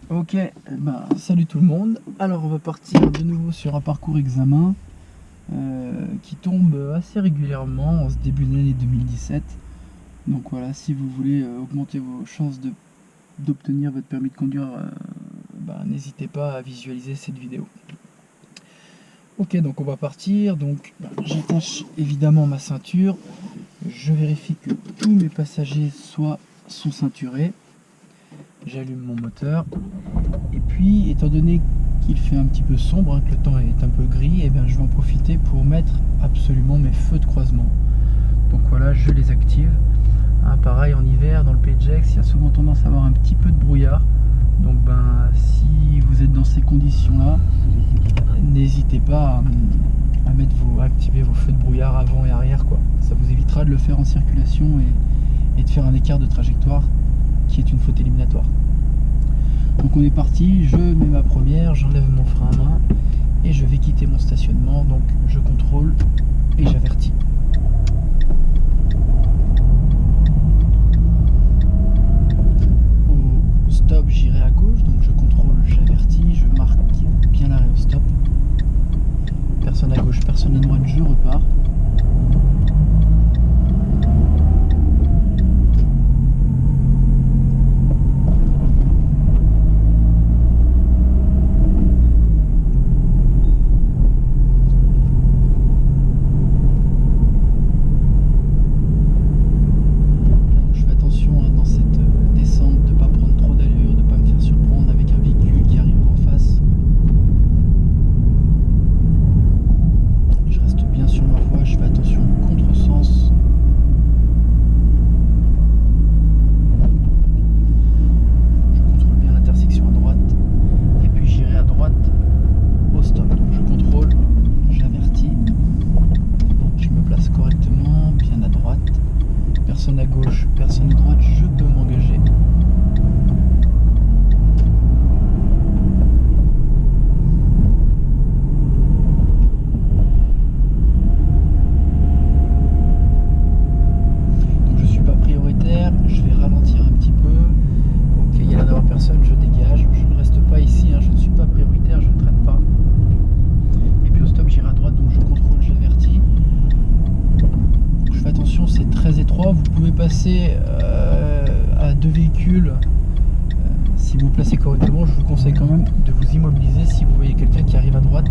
Ok, salut tout le monde. Alors on va partir de nouveau sur un parcours examen qui tombe assez régulièrement en ce début de l'année 2017. Donc voilà, si vous voulez augmenter vos chances d'obtenir votre permis de conduire, n'hésitez pas à visualiser cette vidéo. Ok, donc on va partir. Donc j'attache évidemment ma ceinture. Je vérifie que tous mes passagers sont ceinturés. J'allume mon moteur. Et puis, étant donné qu'il fait un petit peu sombre, que le temps est un peu gris, et bien je vais en profiter pour mettre absolument mes feux de croisement. Donc voilà, je les active. Pareil, en hiver, dans le Pays de Gex, il y a souvent tendance à avoir un petit peu de brouillard. Donc si vous êtes dans ces conditions-là, n'hésitez pas à activer vos feux de brouillard avant et arrière, quoi. Ça vous évitera de le faire en circulation et de faire un écart de trajectoire qui est une faute éliminatoire. Donc on est parti, je mets ma première, j'enlève mon frein à main et je vais quitter mon stationnement. Donc je contrôle et j'avertis. Au stop, j'irai à gauche, donc je contrôle, j'avertis, je marque bien l'arrêt au stop. Personne à gauche, personne à droite, je repars. Personne à gauche, personne à droite, je peux m'engager. Donc je suis pas prioritaire, je vais ralentir un petit peu. Ok, il y a l'air d'avoir personne, je dégage. Je ne reste pas ici, je ne suis pas prioritaire, je ne traîne pas. Et puis au stop, j'irai à droite, donc je contrôle, j'avertis. Je fais attention, c'est très étroit, vous pouvez passer à deux véhicules. Si vous placez correctement, je vous conseille quand même de vous immobiliser si vous voyez quelqu'un qui arrive à droite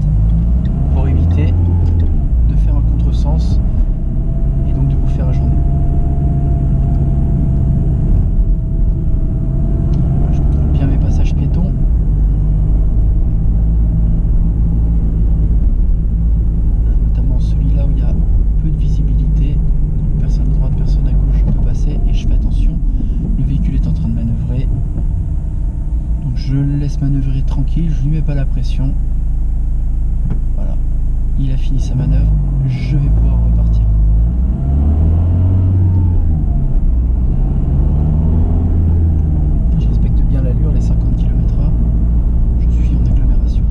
pour éviter de faire un contresens et donc de vous faire ajourner. Je contrôle bien mes passages piétons. Notamment celui-là où il y a peu de visibilité. Personne à droite, personne à gauche, je peux passer et je fais attention, le véhicule est en train de manœuvrer, donc je le laisse manœuvrer tranquille, je lui mets pas la pression. Voilà, il a fini sa manœuvre, je vais pouvoir repartir. Je respecte bien l'allure, les 50 km/h, je suis en agglomération.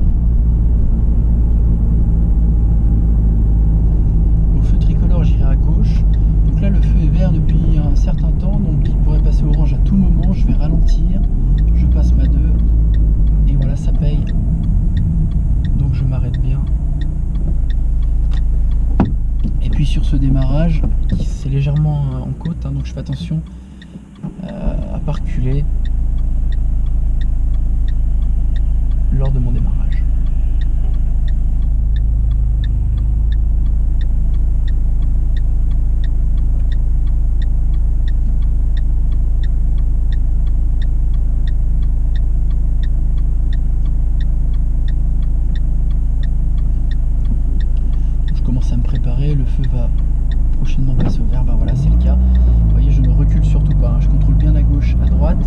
Au feu tricolore, j'irai à gauche. Donc là le feu est vert depuis un certain temps, donc il pourrait passer orange à tout moment. Je vais ralentir, je passe ma 2 et voilà, ça paye. Donc je m'arrête bien. Et puis sur ce démarrage, c'est légèrement en côte, donc je fais attention à pas reculer lors de mon démarrage. À me préparer, le feu va prochainement passer au vert, voilà, c'est le cas. Vous voyez, je ne recule surtout pas, je contrôle bien à gauche, à droite,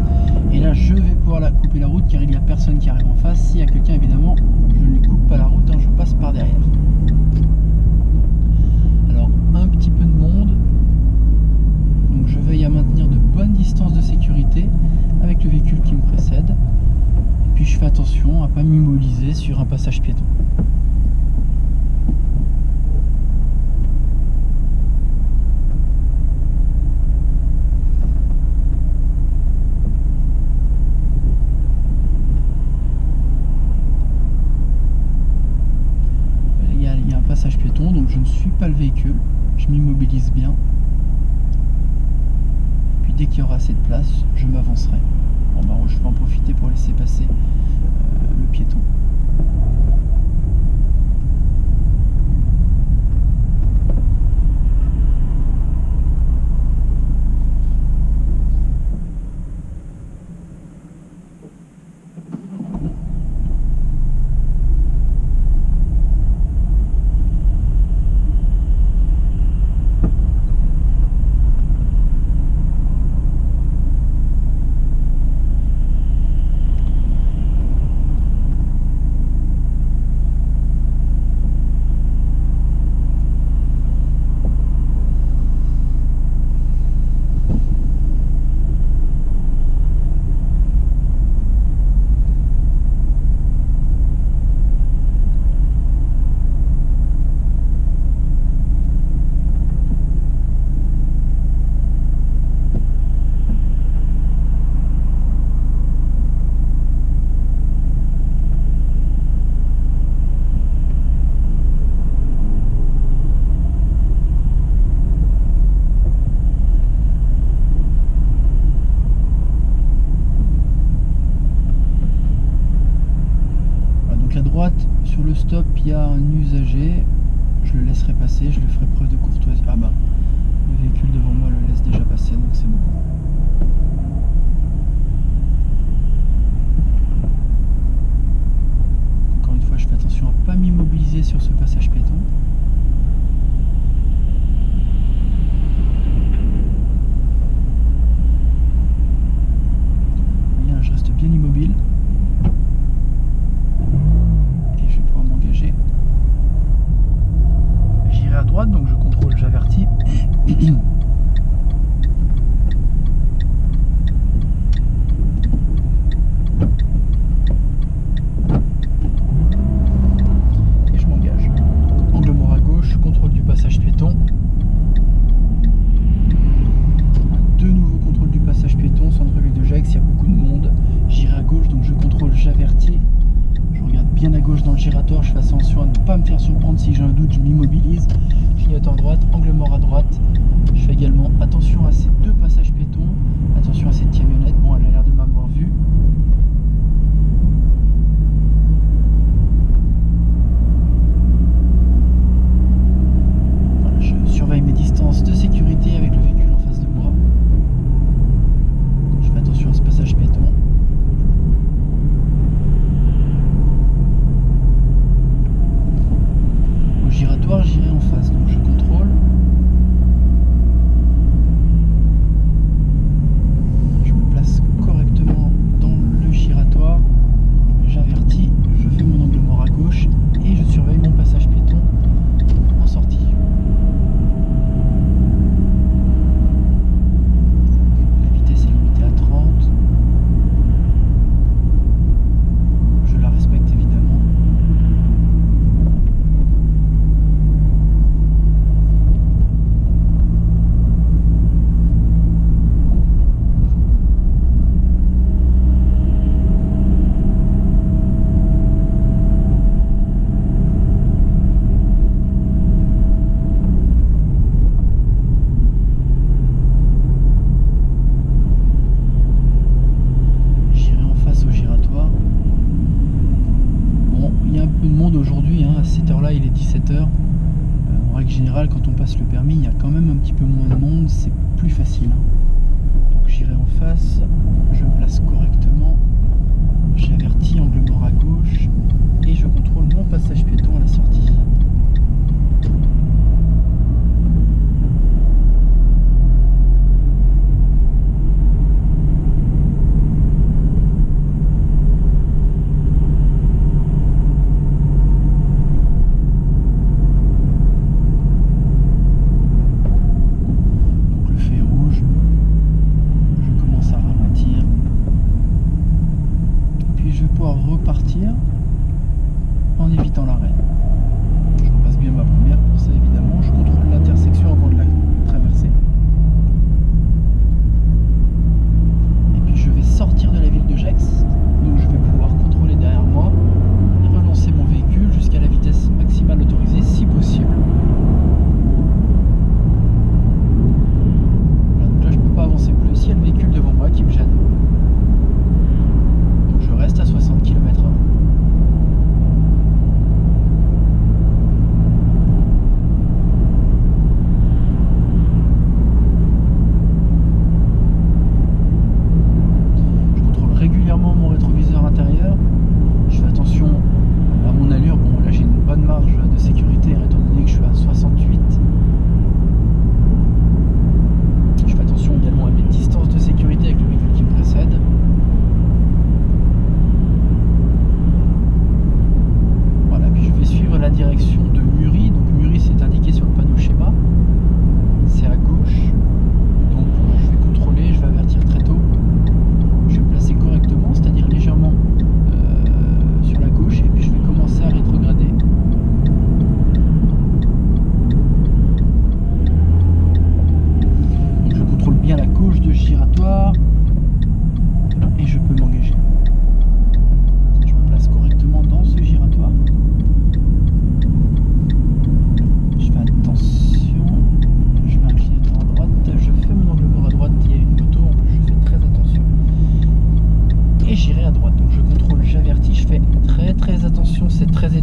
et là je vais pouvoir couper la route car il n'y a personne qui arrive en face. S'il y a quelqu'un, évidemment, je ne lui coupe pas la route, je passe par derrière. Alors un petit peu de monde, donc je veille à maintenir de bonnes distances de sécurité avec le véhicule qui me précède, et puis je fais attention à ne pas m'immobiliser sur un passage piéton. pas le véhicule, je m'immobilise bien. Puis dès qu'il y aura assez de place, je m'avancerai. Bon bah je vais en profiter pour laisser passer le piéton. Sur le stop, il y a un usager, je le laisserai passer, je lui ferai preuve de courtoisie. Ah bah, le véhicule devant moi le laisse déjà passer, donc c'est bon. Encore une fois, je fais attention à ne pas m'immobiliser sur ce passage piéton. Bien, je reste bien immobile. J'irai à droite, donc je contrôle, j'avertis. Et je m'engage. Angle mort à gauche, contrôle du passage piéton. De nouveau contrôle du passage piéton, centre-ville de Gex, il y a beaucoup de monde. J'irai à gauche, donc je contrôle, j'avertis. Je regarde bien à gauche dans le giratoire, je fais attention à ne pas me faire surprendre. Si j'ai un doute, je m'immobilise. Clignotant droite, angle mort à droite. Je fais également attention à ces deux passages piétons, attention à cette camionnette. Bon, elle a l'air de m'avoir vu. Voilà, je surveille mes distances de sécurité avec le véhicule en face de moi. Je fais attention à ce passage piéton. Giratoire, j'irai en face, donc je contrôle. Je me place correctement dans le giratoire. J'avertis, je fais mon angle mort à gauche et je surveille mon passage piéton en sortie. La vitesse est limitée à 30. Je la respecte évidemment. Aujourd'hui, à cette heure-là, il est 17h. En règle générale, quand on passe le permis, il y a quand même un petit peu moins de monde, c'est plus facile. Donc j'irai en face, je me place correctement, j'avertis, angle mort à gauche, et je contrôle mon passage piéton à la sortie. Repartir en évitant l'arrêt. Je repasse bien ma première course évidemment, je contrôle l'intersection avant de la traverser. Et puis je vais sortir de la ville de Gex, donc je vais pouvoir contrôler derrière moi et relancer mon véhicule jusqu'à la vitesse maximale autorisée si possible.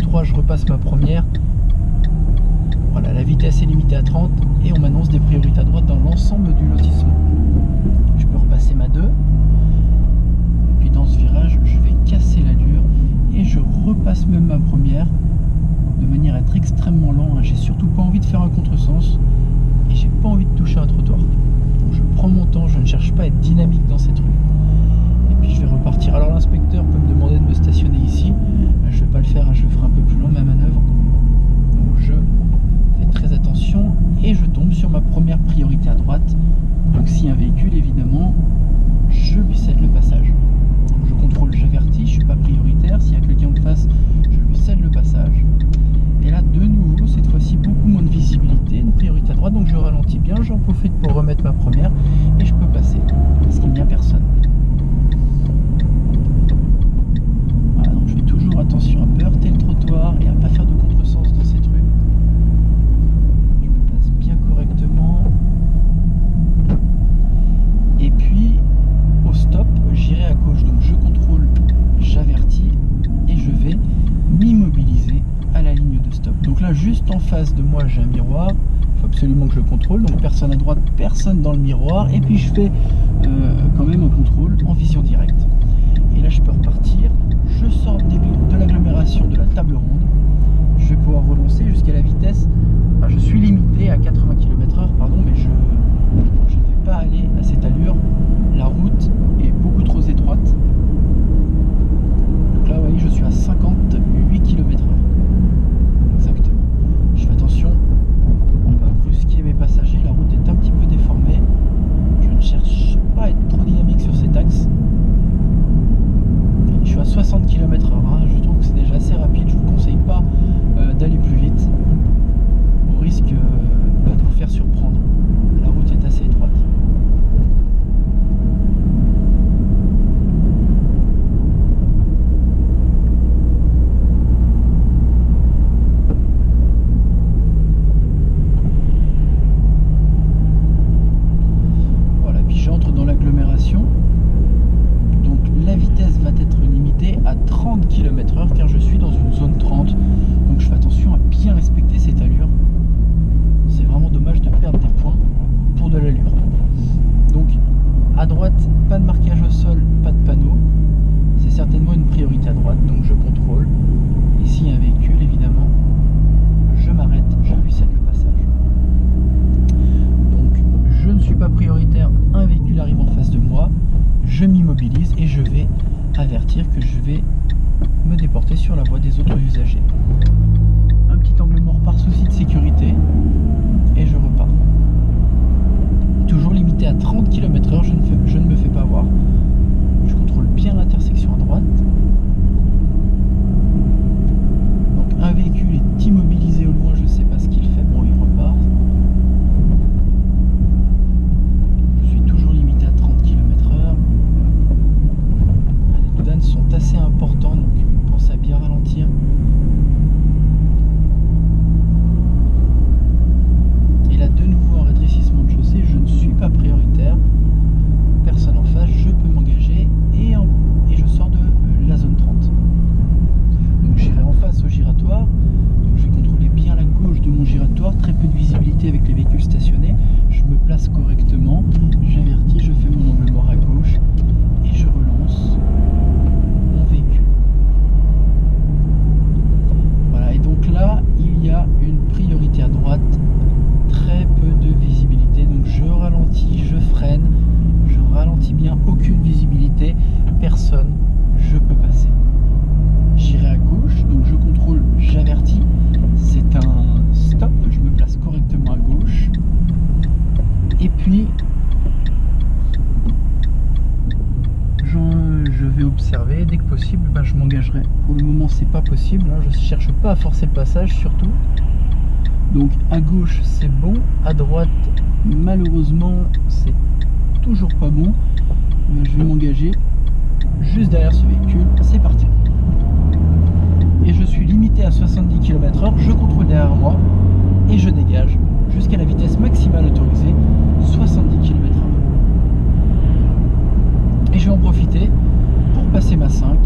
froid, je repasse ma première. Voilà, la vitesse est limitée à 30 et on m'annonce des priorités à droite dans l'ensemble du lotissement. Je peux repasser ma 2. Et puis dans ce virage, je vais casser l'allure et je repasse même ma première de manière à être extrêmement lent. J'ai surtout pas envie de faire un contresens et j'ai pas envie de toucher un trottoir. Donc je prends mon temps, je ne cherche pas à être dynamique dans cette rue. Et puis je vais repartir. Alors l'inspecteur peut me demander de me stationner ici. Je vais pas le faire, je le ferai un peu plus loin ma manœuvre. Donc je fais très attention et je tombe sur ma première priorité à droite. Donc s'il y a un véhicule, évidemment, je lui cède le passage. Donc je contrôle, j'avertis, je suis pas prioritaire. S'il y a quelqu'un en face, je lui cède le passage. Et là, de nouveau, cette fois-ci, beaucoup moins de visibilité, une priorité à droite, donc je ralentis bien, j'en profite pour remettre ma première et je peux passer, parce qu'il n'y a personne. Voilà, donc je fais toujours attention à pas heurter le trottoir et à pas faire de contresens dans cette rue. Je me place bien correctement. Et puis, au stop, j'irai à gauche, donc je contrôle, j'avertis et je vais m'immobiliser à la ligne de stop. Donc là, juste en face de moi, j'ai un miroir. Il faut absolument que je le contrôle. Donc personne à droite, personne dans le miroir. Et puis je fais quand même un contrôle en vision directe. Et là, je peux repartir. Je sors de l'agglomération de la table ronde. Je vais pouvoir relancer jusqu'à la vitesse. Enfin, je suis limité à 80 km/h, pardon, mais je ne vais pas aller à cette allure. La route est beaucoup trop étroite. Donc là, vous voyez, je suis à 58 km/h. Exactement. Je fais attention à ne pas brusquer mes passagers. La route est un petit peu déformée. Je ne cherche pas à être trop dynamique sur cet axe. Je suis à 60 km/h. Je trouve que c'est déjà assez rapide. Je ne vous conseille pas d'aller plus vite au risque de vous faire surprendre. La route est assez étroite. Donc la vitesse va être limitée à 30 km/h car je suis dans une zone 30. Donc je fais attention à bien respecter cette allure. C'est vraiment dommage de perdre des points pour de l'allure. Donc à droite, pas de marquage au sol, pas de panneau. C'est certainement une priorité à droite, donc je contrôle. Et s'il y a un véhicule, évidemment, je m'arrête, je lui cède le passage. Donc je ne suis pas prioritaire, un véhicule arrive en face de moi, je m'immobilise et je vais avertir que je vais me déporter sur la voie des autres usagers. Un petit angle mort par souci de sécurité et je repars. Toujours limité à 30 km/h, je ne me fais pas voir. Je contrôle bien l'intersection à droite. Donc un véhicule est immobilisé au loin, je ne sais pas ce qu'il fait, bon il repart. Sont assez importants, donc pensez à bien ralentir. Et là de nouveau un rétrécissement de chaussée, je ne suis pas prioritaire, personne en face, je peux m'engager et je sors de la zone 30. Donc j'irai en face au giratoire, donc je vais contrôler bien la gauche de mon giratoire, très peu de visibilité avec les véhicules stationnés, je me place correctement, j'avertis, je fais mon angle mort à gauche et je relance véhicule. Voilà, et donc là il y a une priorité à droite, très peu de visibilité, donc je ralentis, je freine, je ralentis bien, aucune visibilité, personne, je peux passer. J'irai à gauche, donc je contrôle, j'avertis, c'est un stop, je me place correctement à gauche, et puis je vais observer, dès que possible je m'engagerai. Pour le moment c'est pas possible, je ne cherche pas à forcer le passage surtout. Donc à gauche c'est bon, à droite malheureusement c'est toujours pas bon. Je vais m'engager juste derrière ce véhicule, c'est parti. Et je suis limité à 70 km/h, je contrôle derrière moi et je dégage jusqu'à la vitesse maximale autorisée, 70 km/h. Et je vais en profiter pour passer ma 5